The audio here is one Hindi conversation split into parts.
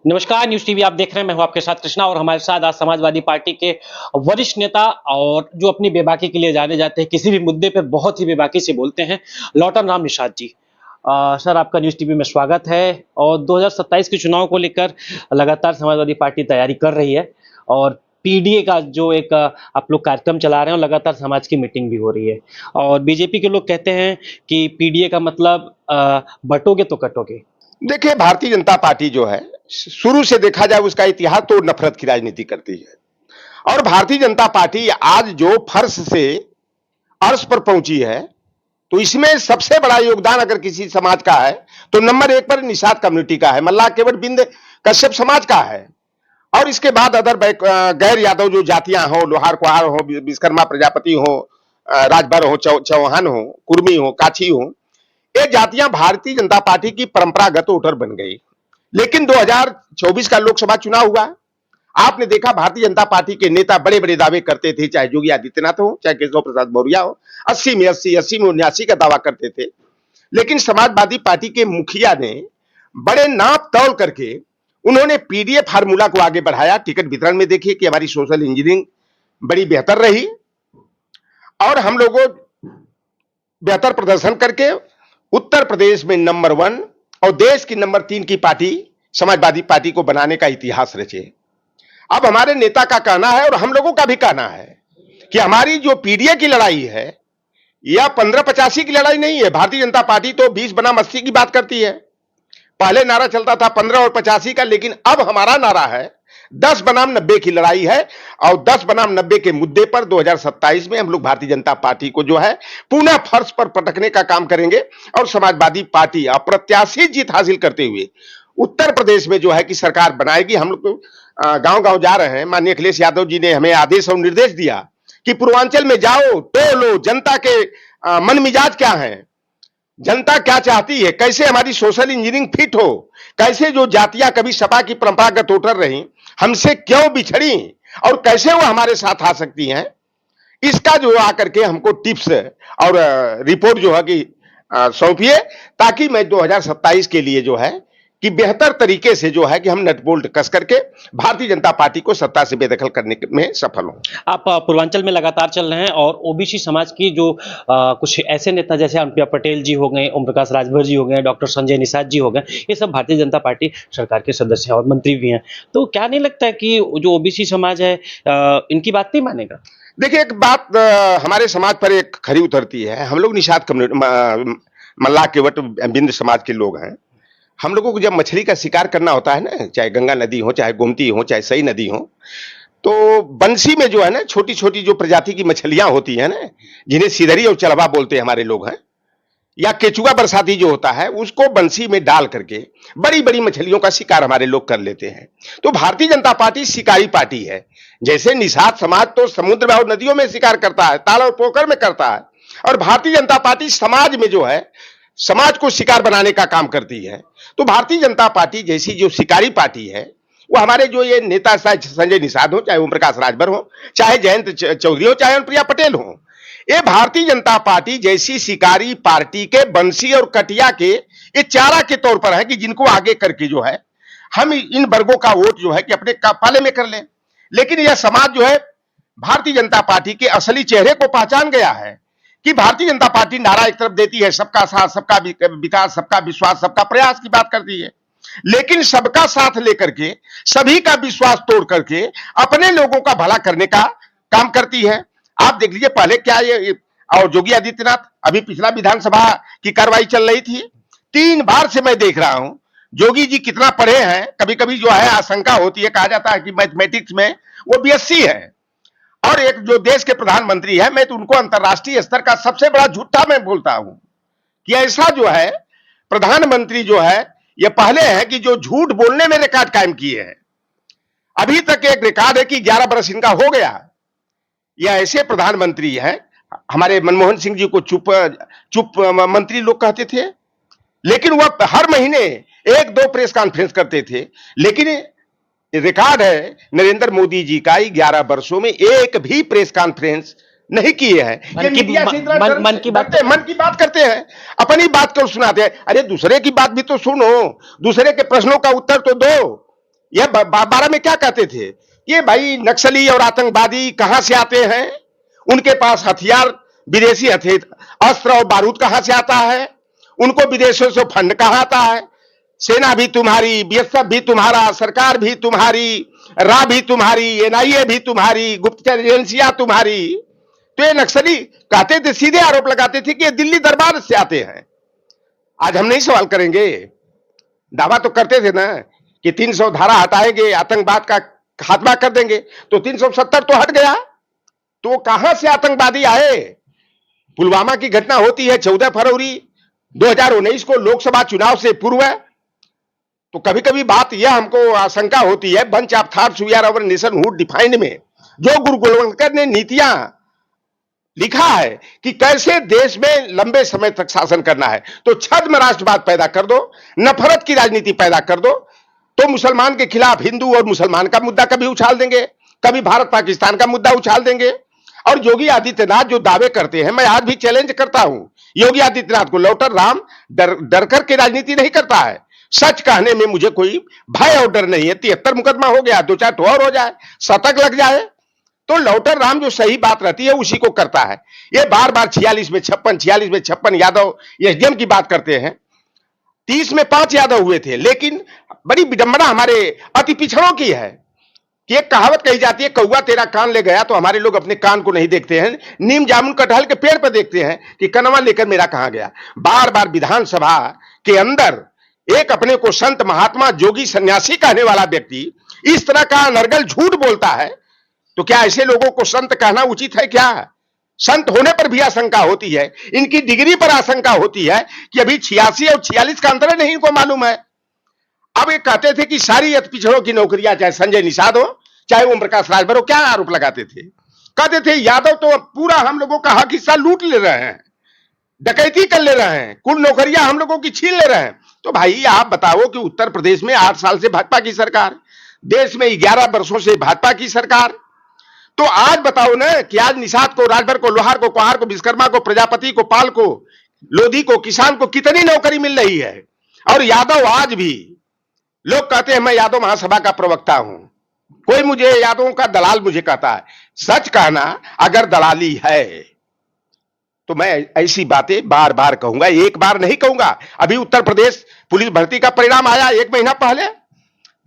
नमस्कार, न्यूज़ टीवी आप देख रहे हैं। मैं हूं आपके साथ कृष्णा और हमारे साथ आज समाजवादी पार्टी के वरिष्ठ नेता और जो अपनी बेबाकी के लिए जाने जाते हैं, किसी भी मुद्दे पे बहुत ही बेबाकी से बोलते हैं, लौटन राम निषाद जी। सर, आपका न्यूज़ टीवी में स्वागत है। और 2027 के चुनाव को लेकर लगातार समाजवादी पार्टी तैयारी कर रही है और पीडीए का जो एक आप लोग कार्यक्रम चला रहे हैं और लगातार समाज की मीटिंग भी हो रही है। और बीजेपी के लोग कहते हैं कि पीडीए का मतलब बंटोगे तो कटोगे। देखिए, भारतीय जनता पार्टी जो है, शुरू से देखा जाए उसका इतिहास तो नफरत की राजनीति करती है। और भारतीय जनता पार्टी आज जो फर्श से अर्श पर पहुंची है, तो इसमें सबसे बड़ा योगदान अगर किसी समाज का है तो नंबर एक पर निषाद कम्युनिटी का है, मल्लाह केवट बिंद कश्यप समाज का है। और इसके बाद अदर गैर यादव जो जातियां हो, लोहार कुहार हो, विश्वकर्मा प्रजापति हो, राजभर हो, चौहान हो, कुर्मी हो, काछी हो, ये जातियां भारतीय जनता पार्टी की परंपरागत वोटर बन गई। लेकिन 2024 का लोकसभा चुनाव हुआ, आपने देखा भारतीय जनता पार्टी के नेता बड़े बड़े दावे करते थे, चाहे योगी आदित्यनाथ हो, चाहे केशव प्रसाद मौर्य हो, 80 में 80, 80 में 79 का दावा करते थे। लेकिन समाजवादी पार्टी के मुखिया ने बड़े नाप तौल करके उन्होंने पीडीए फार्मूला को आगे बढ़ाया। टिकट वितरण में देखिए कि हमारी सोशल इंजीनियरिंग बड़ी बेहतर रही और हम लोगों बेहतर प्रदर्शन करके उत्तर प्रदेश में नंबर 1 और देश की नंबर 3 की पार्टी समाजवादी पार्टी को बनाने का इतिहास रचे। अब हमारे नेता का कहना है और हम लोगों का भी कहना है कि हमारी जो पीडीए की लड़ाई है यह 15-85 की लड़ाई नहीं है। भारतीय जनता पार्टी तो 20 बनाम 80 की बात करती है। पहले नारा चलता था 15 और 85 का, लेकिन अब हमारा नारा है 10 बनाम 90 की लड़ाई है। और 10 बनाम 90 के मुद्दे पर 2027 में हम लोग भारतीय जनता पार्टी को जो है पुनः फर्श पर पटकने का काम करेंगे और समाजवादी पार्टी अप्रत्याशित जीत हासिल करते हुए उत्तर प्रदेश में जो है कि सरकार बनाएगी। हम लोग गांव गांव जा रहे हैं। माननीय अखिलेश यादव जी ने हमें आदेश और निर्देश दिया कि पूर्वांचल में जाओ, टोलो, जनता के मन मिजाज क्या है, जनता क्या चाहती है, कैसे हमारी सोशल इंजीनियरिंग फिट हो, कैसे जो जातियां कभी सपा की परंपरागत वोटर रही हमसे क्यों बिछड़ी और कैसे वो हमारे साथ आ सकती हैं, इसका जो आकर के हमको टिप्स और रिपोर्ट जो है कि सौंपिए, ताकि मैं 2027 के लिए जो है कि बेहतर तरीके से जो है कि हम नट बोल्ट कस करके भारतीय जनता पार्टी को सत्ता से बेदखल करने में सफल हों। आप पूर्वांचल में लगातार चल रहे हैं और ओबीसी समाज की जो कुछ ऐसे नेता जैसे अनुप्रिया पटेल जी हो गए, ओम प्रकाश राजभर जी हो गए, डॉक्टर संजय निषाद जी हो गए, ये सब भारतीय जनता पार्टी सरकार के सदस्य और मंत्री भी हैं। तो क्या नहीं लगता है कि जो ओबीसी समाज है इनकी बात नहीं मानेगा? देखिए, एक बात हमारे समाज पर एक खरी उतरती है। हम लोग निषाद कम्युनिटी मल्लाह केवट बिंद समाज के लोग हैं। हम लोगों को जब मछली का शिकार करना होता है ना, चाहे गंगा नदी हो, चाहे गोमती हो, चाहे सई नदी हो, तो बंसी में जो है ना छोटी छोटी जो प्रजाति की मछलियां होती है ना, जिन्हें सिधरी और चलवा बोलते हैं हमारे लोग हैं, या केचुआ बरसाती जो होता है, उसको बंसी में डाल करके बड़ी बड़ी मछलियों का शिकार हमारे लोग कर लेते हैं। तो भारतीय जनता पार्टी शिकारी पार्टी है। जैसे निषाद समाज तो समुद्र में और नदियों में शिकार करता है, ताल और पोखर में करता है, और भारतीय जनता पार्टी समाज में जो है समाज को शिकार बनाने का काम करती है। तो भारतीय जनता पार्टी जैसी जो शिकारी पार्टी है, वो हमारे जो ये नेता संजय निषाद हो, चाहे ओम प्रकाश राजभर हो, चाहे जयंत चौधरी हो, चाहे अनुप्रिया पटेल हो, ये भारतीय जनता पार्टी जैसी शिकारी पार्टी के बंसी और कटिया के ये चारा के तौर पर है कि जिनको आगे करके जो है हम इन वर्गों का वोट जो है कि अपने पाले में कर लें। लेकिन यह समाज जो है भारतीय जनता पार्टी के असली चेहरे को पहचान गया है कि भारतीय जनता पार्टी नारा एक तरफ देती है सबका साथ, सबका विकास, सबका विश्वास, सबका प्रयास की बात करती है, लेकिन सबका साथ लेकर के सभी का विश्वास तोड़ करके अपने लोगों का भला करने का काम करती है। आप देख लीजिए पहले क्या ये और योगी आदित्यनाथ, अभी पिछला विधानसभा की कार्रवाई चल रही थी, 3 बार से मैं देख रहा हूं योगी जी कितना पढ़े हैं। कभी कभी जो है आशंका होती है, कहा जाता है कि मैथमेटिक्स में वो बीएससी है। और एक जो देश के प्रधानमंत्री है, मैं तो उनको अंतरराष्ट्रीय स्तर का सबसे बड़ा झूठा मैं बोलता हूं कि ऐसा जो है प्रधानमंत्री जो है ये पहले है कि जो झूठ बोलने में रिकॉर्ड कायम किए हैं। अभी तक एक रिकॉर्ड है कि 11 बरस इनका हो गया। यह ऐसे प्रधानमंत्री हैं, हमारे मनमोहन सिंह जी को चुप मंत्री लोग कहते थे, लेकिन वह हर महीने 1-2 प्रेस कॉन्फ्रेंस करते थे। लेकिन रिकॉर्ड है नरेंद्र मोदी जी का 11 वर्षों में एक भी प्रेस कॉन्फ्रेंस नहीं किए हैं। ये मीडिया से मन की बात करते हैं, अपनी बात को सुनाते हैं। अरे दूसरे की बात भी तो सुनो, दूसरे के प्रश्नों का उत्तर तो दो। यह बारह में क्या कहते थे? ये भाई नक्सली और आतंकवादी कहां से आते हैं, उनके पास हथियार, विदेशी हथियार, अस्त्र और बारूद कहां से आता है, उनको विदेशों से फंड कहां आता है, सेना भी तुम्हारी, बीएसएफ भी तुम्हारा, सरकार भी तुम्हारी, रा भी तुम्हारी, एनआईए भी तुम्हारी, गुप्तचर एजेंसियां तुम्हारी। तो ये नक्सली कहते थे, सीधे आरोप लगाते थे कि ये दिल्ली दरबार से आते हैं। आज हम नहीं सवाल करेंगे, दावा तो करते थे ना कि 300 धारा हटाएंगे, आतंकवाद का खात्मा कर देंगे, तो 370 तो हट गया। तो कहां से आतंकवादी आए? पुलवामा की घटना होती है 14 फरवरी 2019 को, लोकसभा चुनाव से पूर्व। तो कभी कभी बात यह हमको आशंका होती है, bunch of thoughts we are our nationhood defined में जो गुरु गोलवलकर ने नीतियां लिखा है कि कैसे देश में लंबे समय तक शासन करना है, तो छद्म राष्ट्रवाद पैदा कर दो, नफरत की राजनीति पैदा कर दो, तो मुसलमान के खिलाफ हिंदू और मुसलमान का मुद्दा कभी उछाल देंगे, कभी भारत पाकिस्तान का मुद्दा उछाल देंगे। और योगी आदित्यनाथ जो दावे करते हैं, मैं आज भी चैलेंज करता हूं योगी आदित्यनाथ को, लौटर राम डर करके राजनीति नहीं करता है। सच कहने में मुझे कोई भय और डर नहीं है। 73 मुकदमा हो गया, 2-4 ठोर हो जाए, शतक लग जाए, तो लौटर राम जो सही बात रहती है उसी को करता है। ये बार बार 46 में 56, 46 में 56 यादव एसडीएम की बात करते हैं। 30 में 5 यादव हुए थे, लेकिन बड़ी विडंबना हमारे अति पिछड़ों की है कि एक कहावत कही जाती है, कौवा तेरा कान ले गया, तो हमारे लोग अपने कान को नहीं देखते हैं, नीम जामुन कटहल के पेड़ पर देखते हैं कि कनवा लेकर मेरा कहां गया। बार बार विधानसभा के अंदर एक अपने को संत महात्मा जोगी सन्यासी कहने वाला व्यक्ति इस तरह का अनर्गल झूठ बोलता है, तो क्या ऐसे लोगों को संत कहना उचित है? क्या संत होने पर भी आशंका होती है, इनकी डिग्री पर आशंका होती है कि अभी 86 और 46 का अंतर नहीं इनको मालूम है। अब ये कहते थे कि सारी अति पिछड़ों की नौकरियां, चाहे संजय निषाद हो, चाहे ओम प्रकाश राजभर हो, क्या आरोप लगाते थे? कहते थे यादव तो पूरा हम लोगों का हक हिस्सा लूट ले रहे हैं, डकैती कर ले रहे हैं, कुल नौकरियां हम लोगों की छीन ले रहे हैं। तो भाई आप बताओ कि उत्तर प्रदेश में 8 साल से भाजपा की सरकार, देश में 11 वर्षों से भाजपा की सरकार, तो आज बताओ ना कि आज निषाद को, राजभर को, लोहार को, कुहार को, विश्वकर्मा को, प्रजापति को, पाल को, लोधी को, किसान को कितनी नौकरी मिल रही है। और यादव आज भी, लोग कहते हैं मैं यादव महासभा का प्रवक्ता हूं, कोई मुझे यादवों का दलाल मुझे कहता है। सच कहना अगर दलाली है तो मैं ऐसी बातें बार बार कहूंगा, एक बार नहीं कहूंगा। अभी उत्तर प्रदेश पुलिस भर्ती का परिणाम आया 1 महीना पहले,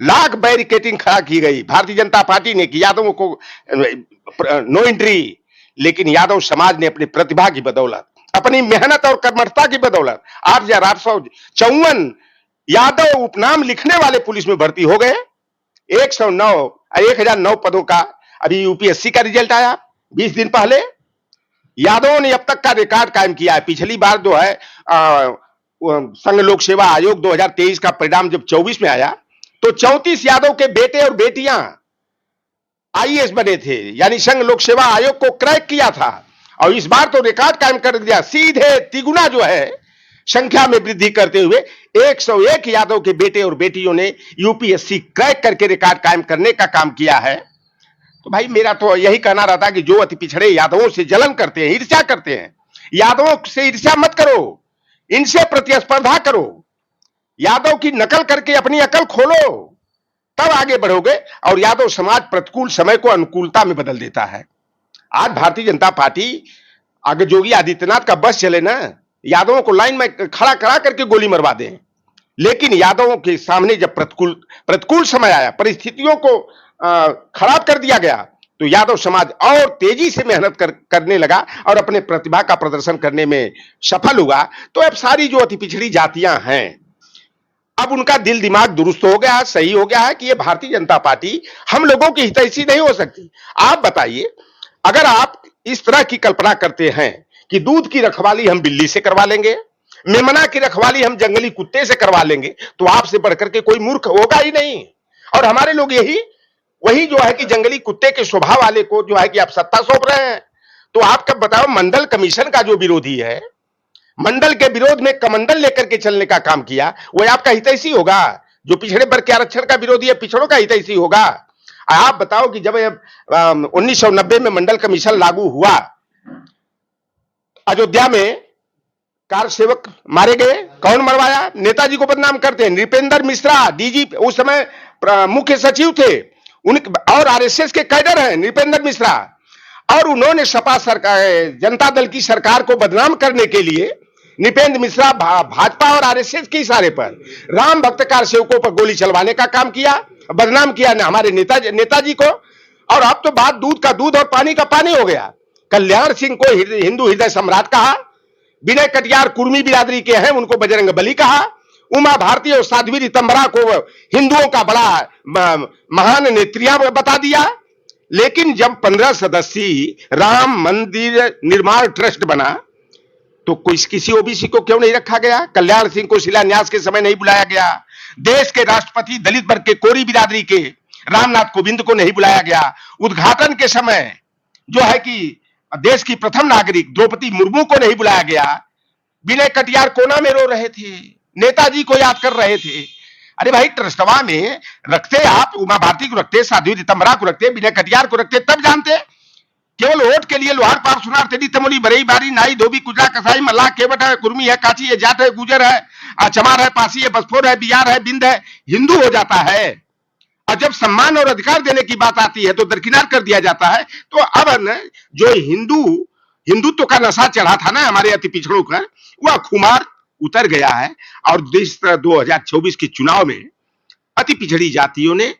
लाख बैरिकेटिंग खड़ा की गई, भारतीय जनता पार्टी ने कि यादवों को नो एंट्री, लेकिन यादव समाज ने अपनी प्रतिभा की बदौलत, अपनी मेहनत और कर्मठता की बदौलत 8,854 यादव उपनाम लिखने वाले पुलिस में भर्ती हो गए। 1009 पदों का अभी यूपीएससी का रिजल्ट आया 20 दिन पहले। यादवों ने अब तक का रिकॉर्ड कायम किया है। पिछली बार जो है संघ लोक सेवा आयोग 2023 का परिणाम जब 24 में आया, तो 34 यादव के बेटे और बेटियां आईएएस बने थे, यानी संघ लोक सेवा आयोग को क्रैक किया था। और इस बार तो रिकॉर्ड कायम कर दिया, सीधे तिगुना जो है संख्या में वृद्धि करते हुए 101 यादव के बेटे और बेटियों ने यूपीएससी क्रैक करके रिकॉर्ड कायम करने का काम किया है। तो भाई मेरा तो यही कहना रहता है कि जो अति पिछड़े यादवों से जलन करते हैं, ईर्ष्या करते हैं, यादवों से ईर्ष्या मत करो, इनसे प्रतिस्पर्धा करो, यादव की नकल करके अपनी अकल खोलो, तब आगे बढ़ोगे। और यादव समाज प्रतिकूल समय को अनुकूलता में बदल देता है। आज भारतीय जनता पार्टी, अगर योगी आदित्यनाथ का बस चले ना, यादवों को लाइन में खड़ा करा करके गोली मरवा दें, लेकिन यादवों के सामने जब प्रतिकूल समय आया, परिस्थितियों को खराब कर दिया गया, तो यादव समाज और तेजी से मेहनत करने लगा और अपने प्रतिभा का प्रदर्शन करने में सफल हुआ। तो अब सारी जो अति पिछड़ी जातियां हैं, अब उनका दिल दिमाग दुरुस्त हो गया, सही हो गया है कि ये भारतीय जनता पार्टी हम लोगों की हितैषी नहीं हो सकती। आप बताइए, अगर आप इस तरह की कल्पना करते हैं कि दूध की रखवाली हम बिल्ली से करवा लेंगे, मेमना की रखवाली हम जंगली कुत्ते से करवा लेंगे, तो आपसे बढ़कर के कोई मूर्ख होगा ही नहीं। और हमारे लोग वही जो है कि जंगली कुत्ते के स्वभाव वाले को जो है कि आप सत्ता सौंप रहे हैं। तो आप कब बताओ, मंडल कमीशन का जो विरोधी है, मंडल के विरोध में कमंडल लेकर के चलने का काम किया, वो आपका हितैषी होगा? जो पिछड़े वर्ग के आरक्षण का विरोधी है, पिछड़ों का हितैषी होगा? आप बताओ कि जब 1990 में मंडल कमीशन लागू हुआ, अयोध्या में कार सेवक मारे गए, कौन मरवाया? नेताजी को बदनाम करते हैं। नृपेंद्र मिश्रा डीजी, उस समय मुख्य सचिव थे, उन और आरएसएस के कैडर हैं नृपेंद्र मिश्रा, और उन्होंने सपा सरकार, जनता दल की सरकार को बदनाम करने के लिए नृपेंद्र मिश्रा भाजपा और आरएसएस के इशारे पर राम भक्त कार सेवकों पर गोली चलवाने का काम किया, बदनाम किया हमारे नेताजी को। और अब तो बात दूध का दूध और पानी का पानी हो गया। कल्याण सिंह को हिंदू हृदय सम्राट कहा, विनय कटियार कुर्मी बिरादरी के हैं, उनको बजरंग बली कहा, उमा भारती और साध्वी रितंबरा को हिंदुओं का बड़ा महान नेत्रिया बता दिया। लेकिन जब 15 सदस्यीय राम मंदिर निर्माण ट्रस्ट बना तो किसी ओबीसी को क्यों नहीं रखा गया? कल्याण सिंह को शिलान्यास के समय नहीं बुलाया गया, देश के राष्ट्रपति दलित वर्ग के कोरी बिरादरी के रामनाथ कोविंद को नहीं बुलाया गया, उद्घाटन के समय जो है कि देश की प्रथम नागरिक द्रौपदी मुर्मू को नहीं बुलाया गया, विनय कटियार कोना में रो रहे थे, नेताजी को याद कर रहे थे। अरे भाई, ट्रस्टवा में रखते आप उमा भारती को रखते, साध्वी रितंबरा को रखते, विनय कटियार को रखते, तब जानते। केवल वोट के लिए लोहार पार सुनार तेरी तमोली बरई बारी नाई धोबी कुजरा कसाई मल्लाह केवट है, कुर्मी है, काची है, जाट है, गुजर है, चमार है, पासी है, बसफोर है, बियार है, बिंद है, हिंदू हो जाता है। और जब सम्मान और अधिकार देने की बात आती है तो दरकिनार कर दिया जाता है। तो अब जो हिंदुत्व का नशा चढ़ा था ना हमारे अति पिछड़ों का, वह खुमार उतर गया है। और 2024 के चुनाव में अति पिछड़ी जातियों ने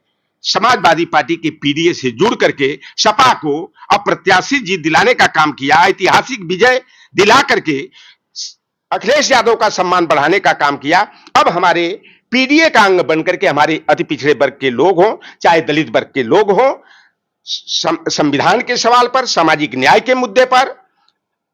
समाजवादी पार्टी के पीडीए से जुड़ करके सपा को अप्रत्याशित जीत दिलाने का काम किया, ऐतिहासिक विजय दिला करके अखिलेश यादव का सम्मान बढ़ाने का काम किया। अब हमारे पीडीए का अंग बनकर के हमारे अति पिछड़े वर्ग के लोग हों, चाहे दलित वर्ग के लोग हों, संविधान के सवाल पर, सामाजिक न्याय के मुद्दे पर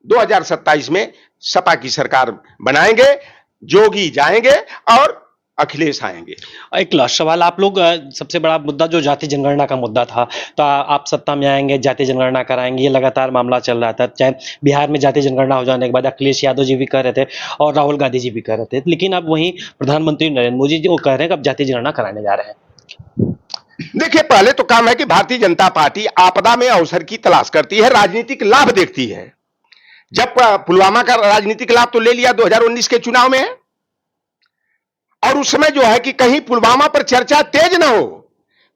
2027 में सपा की सरकार बनाएंगे, जोगी जाएंगे और अखिलेश आएंगे। एक लास्ट सवाल, आप लोग सबसे बड़ा मुद्दा जो जाति जनगणना का मुद्दा था, तो आप सत्ता में आएंगे, जाति जनगणना कराएंगे, ये लगातार मामला चल रहा था। चाहे बिहार में जाति जनगणना हो जाने के बाद अखिलेश यादव जी भी कह रहे थे और राहुल गांधी जी भी कह रहे थे, लेकिन अब वहीं प्रधानमंत्री नरेंद्र मोदी जी वो कह रहे हैं कि अब जाति जनगणना कराने जा रहे हैं। देखिए, पहले तो काम है कि भारतीय जनता पार्टी आपदा में अवसर की तलाश करती है, राजनीतिक लाभ देखती है। जब पुलवामा का राजनीतिक लाभ तो ले लिया 2019 के चुनाव में, और उस समय जो है कि कहीं पुलवामा पर चर्चा तेज ना हो,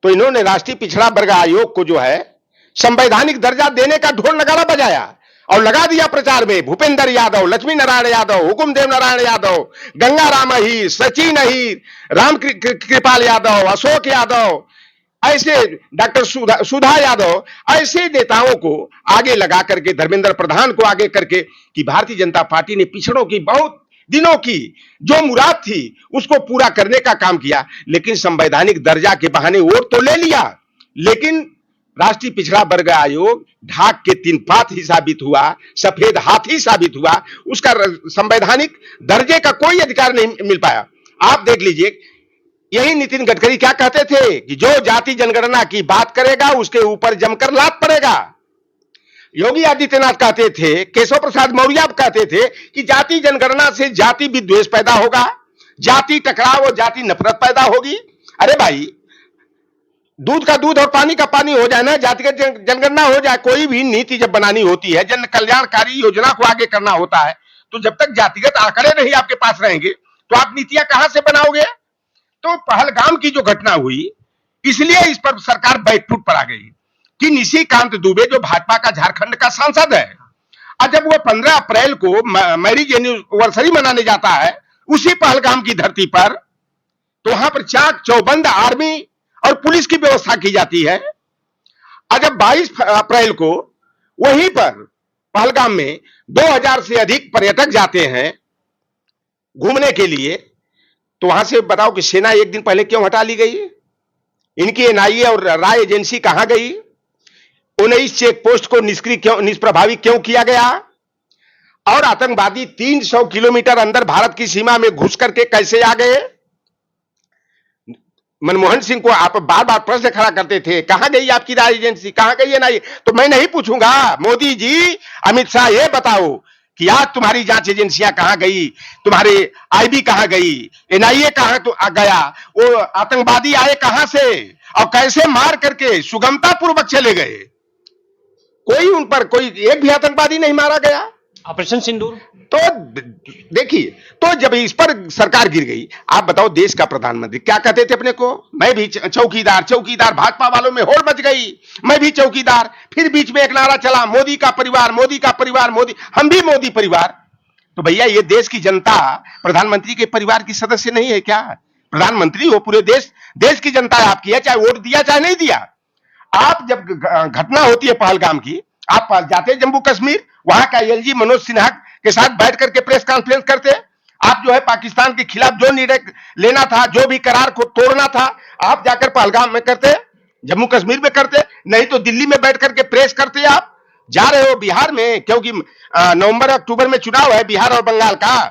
तो इन्होंने राष्ट्रीय पिछड़ा वर्ग आयोग को जो है संवैधानिक दर्जा देने का ढोल नगाड़ा बजाया और लगा दिया प्रचार में। भूपेंद्र यादव, लक्ष्मी नारायण यादव, हुकुमदेव नारायण यादव, गंगा राम अहीर, सचिन अहीर, राम कृपाल यादव, अशोक यादव, ऐसे डॉक्टर सुधा यादव, ऐसे नेताओं को आगे लगा करके, धर्मेंद्र प्रधान को आगे करके, कि भारतीय जनता पार्टी ने पिछड़ों की बहुत दिनों की जो मुराद थी उसको पूरा करने का काम किया। लेकिन संवैधानिक दर्जा के बहाने वोट तो ले लिया, लेकिन राष्ट्रीय पिछड़ा वर्ग आयोग ढाक के 3 पात ही साबित हुआ, सफेद हाथी साबित हुआ, उसका संवैधानिक दर्जे का कोई अधिकार नहीं मिल पाया। आप देख लीजिए, यही नितिन गडकरी क्या कहते थे कि जो जाति जनगणना की बात करेगा उसके ऊपर जमकर लात पड़ेगा। योगी आदित्यनाथ कहते थे, केशव प्रसाद मौर्य कहते थे कि जाति जनगणना से जाति विद्वेष पैदा होगा, जाति टकराव और जाति नफरत पैदा होगी। अरे भाई, दूध का दूध और पानी का पानी हो जाए ना, जातिगत जनगणना हो जाए। कोई भी नीति जब बनानी होती है, जन कल्याणकारी योजना को आगे करना होता है, तो जब तक जातिगत आंकड़े नहीं आपके पास रहेंगे तो आप नीतियां कहां से बनाओगे? तो पहलगाम की जो घटना हुई, इसलिए इस पर सरकार बैकफुट पर आ गई कि निशिकांत दुबे जो भाजपा का झारखंड का सांसद है, और जब वो 15 अप्रैल को मैरिज एनिवर्सरी मनाने जाता है उसी पहलगाम की धरती पर, तो वहां पर चाक चौबंद आर्मी और पुलिस की व्यवस्था की जाती है। और जब 22 अप्रैल को वहीं पर पहलगाम में 2000 से अधिक पर्यटक जाते हैं घूमने के लिए, तो वहां से बताओ कि सेना एक दिन पहले क्यों हटा ली गई? इनकी एनआईए और राय एजेंसी कहां गई? 19 चेक पोस्ट को निष्प्रभावी क्यों किया गया? और आतंकवादी 300 किलोमीटर अंदर भारत की सीमा में घुस करके कैसे आ गए? मनमोहन सिंह को आप बार बार प्रश्न खड़ा करते थे, कहां गई आपकी राय एजेंसी, कहां गई एनआईए? तो मैं नहीं पूछूंगा, मोदी जी, अमित शाह, ये बताओ कि आज तुम्हारी जांच एजेंसियां कहां गई, तुम्हारे आईबी कहां गई, एनआईए कहां तो गया, वो आतंकवादी आए कहां से और कैसे मार करके सुगमता पूर्वक चले गए? कोई उन पर कोई एक भी आतंकवादी नहीं मारा गया। ऑपरेशन सिंदूर। तो देखिए, तो जब इस पर सरकार गिर गई, आप बताओ देश का प्रधानमंत्री क्या कहते थे अपने को, मैं भी चौकीदार चौकीदार, भाजपा वालों में होड़ मच गई, मैं भी चौकीदार। फिर बीच में एक नारा चला, मोदी का परिवार, मोदी का परिवार, मोदी, हम भी मोदी परिवार। तो भैया ये देश की जनता प्रधानमंत्री के परिवार की सदस्य नहीं है क्या? प्रधानमंत्री हो पूरे देश, देश की जनता है आपकी, है, चाहे वोट दिया चाहे नहीं दिया। आप जब घटना होती है पहलगाम की, आप जाते जम्मू कश्मीर, वहां का एलजी मनोज सिन्हा के साथ बैठ करके प्रेस कॉन्फ्रेंस करते। आप जो है पाकिस्तान के खिलाफ जो निर्णय लेना था, जो भी करार को तोड़ना था, आप जाकर पहलगाम में करते, जम्मू कश्मीर में करते, नहीं तो दिल्ली में बैठ करके प्रेस करते। आप जा रहे हो बिहार में, क्योंकि नवंबर अक्टूबर में चुनाव है बिहार और बंगाल का,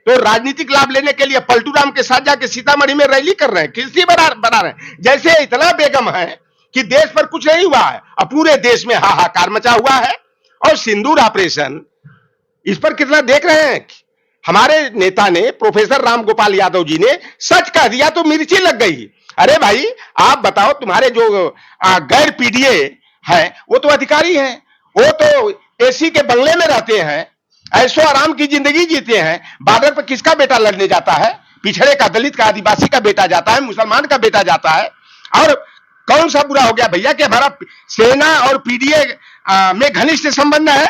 तो राजनीतिक लाभ लेने के लिए पलटू राम के साथ जाके सीतामढ़ी में रैली कर रहे हैं, किसी बना रहे हैं, जैसे इतना बेगम है कि देश पर कुछ नहीं हुआ है, अब पूरे देश में हाहाकार मचा हुआ है। और सिंदूर ऑपरेशन, इस पर कितना देख रहे हैं। हमारे नेता ने, प्रोफेसर राम गोपाल यादव जी ने सच कह दिया तो मिर्ची लग गई। अरे भाई आप बताओ, तुम्हारे जो गैर पीडीए है वो तो अधिकारी हैं, वो तो एसी के बंगले में रहते हैं, ऐशो आराम की जिंदगी जीते हैं। बॉर्डर पर किसका बेटा लड़ने जाता है? पिछड़े का, दलित का, आदिवासी का बेटा जाता है, मुसलमान का बेटा जाता है। और कौन सा बुरा हो गया भैया कि हमारा सेना और पीडीए में घनिष्ठ संबंध है?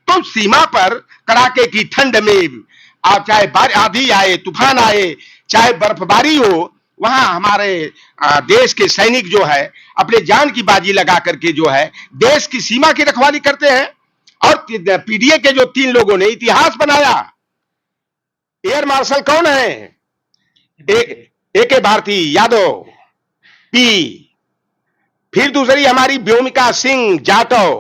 तो सीमा पर कड़ाके की ठंड में, आप चाहे आंधी आए, तूफान आए, चाहे बर्फबारी हो, वहां हमारे देश के सैनिक जो है अपने जान की बाजी लगा करके जो है देश की सीमा की रखवाली करते हैं। और पीडीए के जो 3 लोगों ने इतिहास बनाया, एयर मार्शल कौन है? ए.के. भारती यादव पी, फिर दूसरी हमारी व्योमिका सिंह जाटव।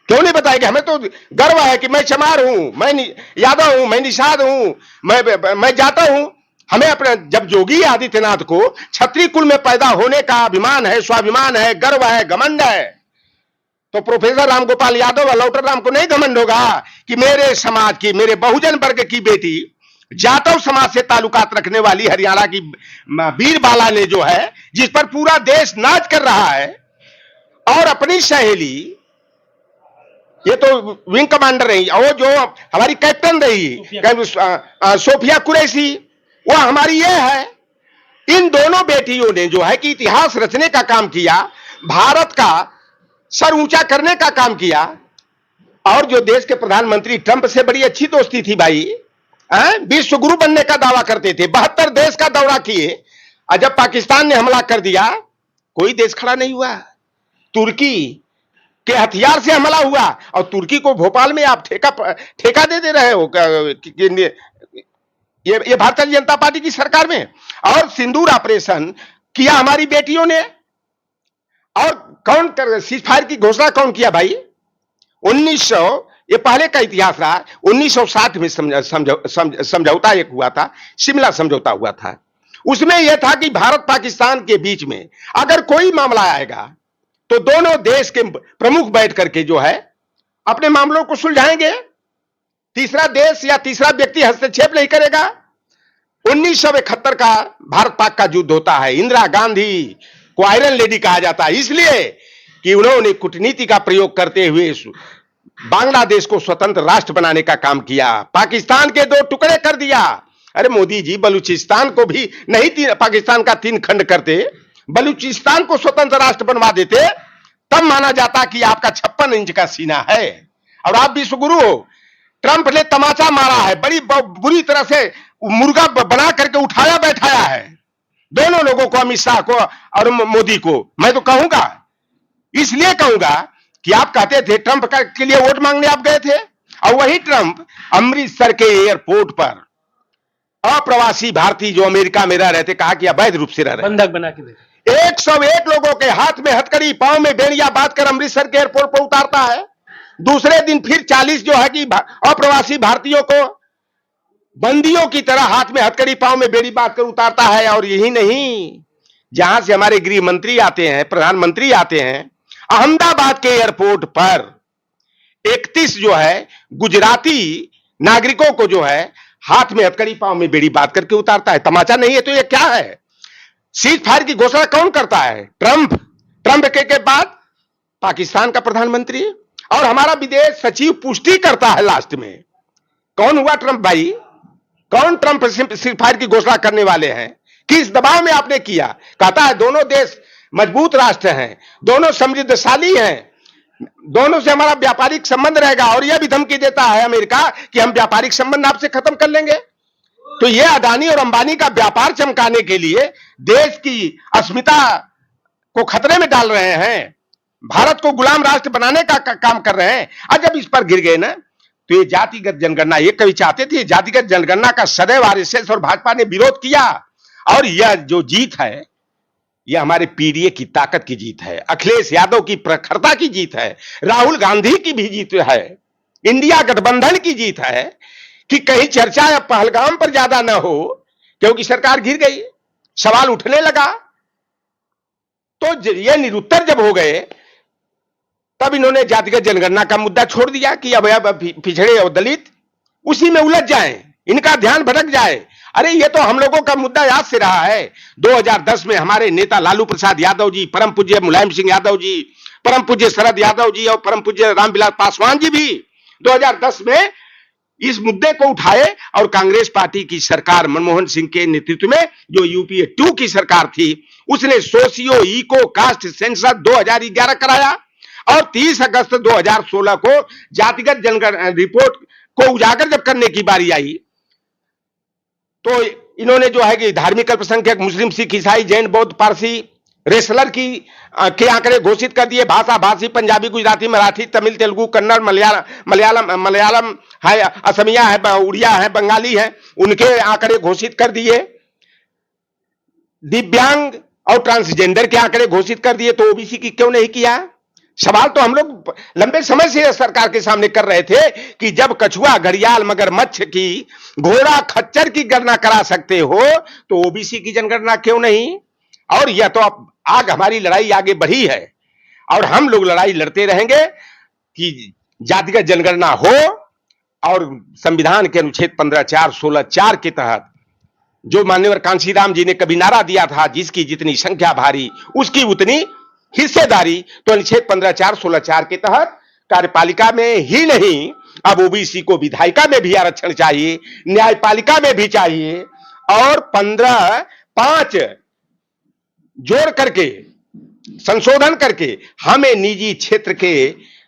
क्यों नहीं बताएगा? हमें तो गर्व है कि मैं चमार हूं, मैं यादव हूं, मैं निषाद हूं, मैं जाता हूं। हमें अपने, जब योगी आदित्यनाथ को क्षत्रिय कुल में पैदा होने का अभिमान है, स्वाभिमान है, गर्व है, घमंड है, तो प्रोफेसर रामगोपाल यादव और लौटर राम को नहीं घमंड होगा कि मेरे समाज की, मेरे बहुजन वर्ग की बेटी, जाटव समाज से ताल्लुकात रखने वाली हरियाणा की वीरबाला ने जो है, जिस पर पूरा देश नाच कर रहा है, और अपनी सहेली, ये तो विंग कमांडर रही, और जो हमारी कैप्टन रही सोफिया कुरैशी, वो हमारी ये है। इन दोनों बेटियों ने जो है कि इतिहास रचने का काम किया, भारत का सर ऊंचा करने का काम किया। और जो देश के प्रधानमंत्री, ट्रंप से बड़ी अच्छी दोस्ती थी भाई, विश्व गुरु बनने का दावा करते थे, 72 देश का दौरा किए, और जब पाकिस्तान ने हमला कर दिया कोई देश खड़ा नहीं हुआ। तुर्की के हथियार से हमला हुआ, और तुर्की को भोपाल में आप ठेका दे रहे हो ये भारतीय जनता पार्टी की सरकार में। और सिंदूर ऑपरेशन किया हमारी बेटियों ने। और कौन कर सीज फायर की घोषणा कौन किया भाई? 1900, ये पहले का इतिहास रहा, 1960 में समझौता एक हुआ था, शिमला समझौता हुआ था। उसमें यह था कि भारत पाकिस्तान के बीच में अगर कोई मामला आएगा तो दोनों देश के प्रमुख बैठ करके जो है अपने मामलों को सुलझाएंगे, तीसरा देश या तीसरा व्यक्ति हस्तक्षेप नहीं करेगा। 1971 का भारत पाक का युद्ध होता है, इंदिरा गांधी को आयरन लेडी कहा जाता है, इसलिए कि उन्होंने कूटनीति का प्रयोग करते हुए बांग्लादेश को स्वतंत्र राष्ट्र बनाने का काम किया, पाकिस्तान के 2 टुकड़े कर दिया। अरे मोदी जी, बलूचिस्तान को भी नहीं, पाकिस्तान का 3 खंड करते, बलूचिस्तान को स्वतंत्र राष्ट्र बनवा देते, तब माना जाता कि आपका 56 इंच का सीना है और आप विश्वगुरु हो। ट्रंप ने तमाचा मारा है, बड़ी बुरी तरह से मुर्गा बना करके उठाया बैठाया है दोनों लोगों को, अमित शाह को और मोदी को। मैं तो कहूंगा, इसलिए कहूंगा कि आप कहते थे ट्रंप के लिए वोट मांगने आप गए थे, और वही ट्रंप अमृतसर के एयरपोर्ट पर अप्रवासी भारतीय जो अमेरिका में रह रहे थे, कहा कि अवैध रूप से रह रहे, बंधक बना के दे 101 लोगों के हाथ में हथकड़ी, पांव में बेड़ियां बांधकर अमृतसर के एयरपोर्ट पर उतारता है। दूसरे दिन फिर 40 जो है कि अप्रवासी भारतीयों को बंदियों की तरह हाथ में हथकड़ी, पांव में बेड़ी बांधकर उतारता है। और यही नहीं, जहां से हमारे गृह मंत्री आते हैं, प्रधानमंत्री आते हैं, अहमदाबाद के एयरपोर्ट पर 31 जो है गुजराती नागरिकों को जो है हाथ में हथकड़ी, पांव में बेड़ी बांध करके उतारता है। तमाचा नहीं है तो ये क्या है? सीज फायर की घोषणा कौन करता है? ट्रंप के बाद पाकिस्तान का प्रधानमंत्री। और हमारा विदेश सचिव पुष्टि करता है लास्ट में। कौन हुआ ट्रंप भाई? कौन ट्रंप सीजफायर की घोषणा करने वाले हैं? किस दबाव में आपने किया? कहता है दोनों देश मजबूत राष्ट्र हैं, दोनों समृद्धशाली हैं, दोनों से हमारा व्यापारिक संबंध रहेगा, और यह भी धमकी देता है अमेरिका कि हम व्यापारिक संबंध आपसे खत्म कर लेंगे। तो यह अडानी और अंबानी का व्यापार चमकाने के लिए देश की अस्मिता को खतरे में डाल रहे हैं, भारत को गुलाम राष्ट्र बनाने का काम कर रहे हैं। और जब इस पर गिर गए ना, तो ये जातिगत जनगणना, ये कभी चाहते थे, जातिगत जनगणना का सदैव आरएसएस और भाजपा ने विरोध किया। और यह जो जीत है, यह हमारे पीडीए की ताकत की जीत है, अखिलेश यादव की प्रखरता की जीत है, राहुल गांधी की भी जीत है, इंडिया गठबंधन की जीत है कि कहीं चर्चा या पहलगाम पर ज्यादा न हो, क्योंकि सरकार गिर गई, सवाल उठने लगा। तो ये निरुत्तर जब हो गए, तब इन्होंने जातिगत जनगणना का मुद्दा छोड़ दिया कि अब पिछड़े और दलित उसी में उलझ जाएं, इनका ध्यान भटक जाए। अरे ये तो हम लोगों का मुद्दा याद से रहा है। 2010 में हमारे नेता लालू प्रसाद यादव जी, परम पूज्य मुलायम सिंह यादव जी, परम पूज्य शरद यादव जी और परम पूज्य रामविलास पासवान जी भी 2010 में इस मुद्दे को उठाए, और कांग्रेस पार्टी की सरकार मनमोहन सिंह के नेतृत्व में जो यूपीए 2 की सरकार थी, उसने सोशियो इको कास्ट सेंसस 2011 कराया, और 30 अगस्त 2016 को जातिगत जनगणना रिपोर्ट को उजागर जब करने की बारी आई, तो इन्होंने जो है कि धार्मिक अल्पसंख्यक मुस्लिम, सिख, ईसाई, जैन, बौद्ध, पारसी, रेसलर के आंकड़े घोषित कर दिए। भाषा भाषी पंजाबी, गुजराती, मराठी, तमिल, तेलुगु, कन्नड़, मलयालम है, असमिया है, उड़िया है, बंगाली है, उनके आंकड़े घोषित कर दिए। दिव्यांग और ट्रांसजेंडर के आंकड़े घोषित कर दिए। तो ओबीसी की क्यों नहीं किया? सवाल तो हम लोग लंबे समय से सरकार के सामने कर रहे थे कि जब कछुआ, घड़ियाल, मगरमच्छ की, घोड़ा, खच्चर की गणना करा सकते हो, तो ओबीसी की जनगणना क्यों नहीं? और यह तो अब आग हमारी लड़ाई आगे बढ़ी है, और हम लोग लड़ाई लड़ते रहेंगे कि जातिगत जनगणना हो, और संविधान के अनुच्छेद 15(4), 16(4) के तहत जो माननीय कांशीराम जी ने कभी नारा दिया था, जिसकी जितनी संख्या भारी उसकी उतनी हिस्सेदारी, तो अनुच्छेद 15(4), 16(4) के तहत कार्यपालिका में ही नहीं, अब ओबीसी को विधायिका में भी आरक्षण चाहिए, न्यायपालिका में भी चाहिए, और 15(5) जोड़ करके, संशोधन करके हमें निजी क्षेत्र के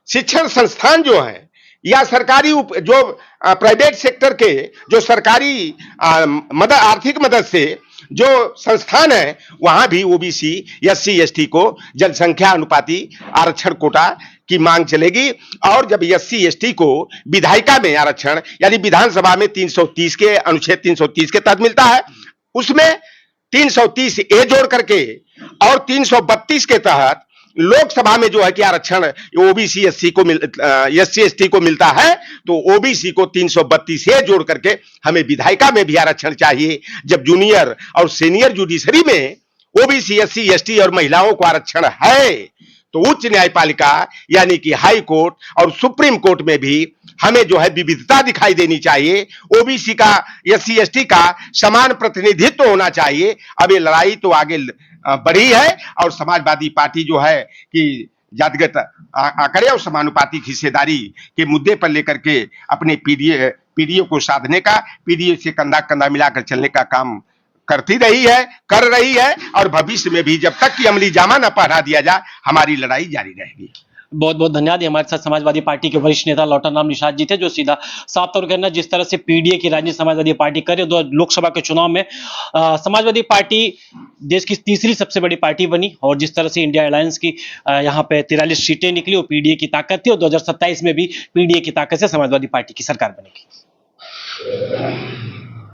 शिक्षण संस्थान जो है, या सरकारी जो प्राइवेट सेक्टर के जो सरकारी मदद, आर्थिक मदद से जो संस्थान है, वहां भी ओबीसी, एससी, एसटी को जनसंख्या अनुपाती आरक्षण कोटा की मांग चलेगी। और जब एससी, एसटी को विधायिका में आरक्षण, यानी विधानसभा में 330 के अनुच्छेद 330 के तहत मिलता है, उसमें 330 ए जोड़ करके और 332 के तहत लोकसभा में जो है कि आरक्षण ओबीसी, एससी, एसटी को मिलता है, तो ओबीसी को 332 ए जोड़ करके हमें विधायिका में भी आरक्षण चाहिए। जब जूनियर और सीनियर जुडिशरी में ओबीसी, एससी, एसटी और महिलाओं को आरक्षण है, तो उच्च न्यायपालिका यानी कि हाई कोर्ट और सुप्रीम कोर्ट में भी हमें जो है विविधता दिखाई देनी चाहिए। ओबीसी का, एससी, एसटी का समान प्रतिनिधित्व होना चाहिए। अब ये लड़ाई तो आगे बढ़ी है, और समाजवादी पार्टी जो है कि जातिगत आंकड़े और समानुपातिक हिस्सेदारी के मुद्दे पर लेकर के अपने पीडीए को साधने का, पीडीए से कंधा कंधा मिलाकर चलने का काम करती रही है, कर रही है, और भविष्य में भी जब तक कि अमली जामा न पहना दिया जाए, हमारी लड़ाई जारी रहेगी। बहुत बहुत धन्यवाद। हमारे साथ समाजवादी पार्टी के वरिष्ठ नेता लौटन राम निषाद जी थे, जो सीधा साफ तौर कहना, जिस तरह से पीडीए की राजनीति समाजवादी पार्टी करे, दो लोकसभा के चुनाव में समाजवादी पार्टी देश की तीसरी सबसे बड़ी पार्टी बनी, और जिस तरह से इंडिया अलायंस की यहाँ पे 43 सीटें निकली, वो पीडीए की ताकत थी, और 2027 में भी पीडीए की ताकत से समाजवादी पार्टी की सरकार बनेगी।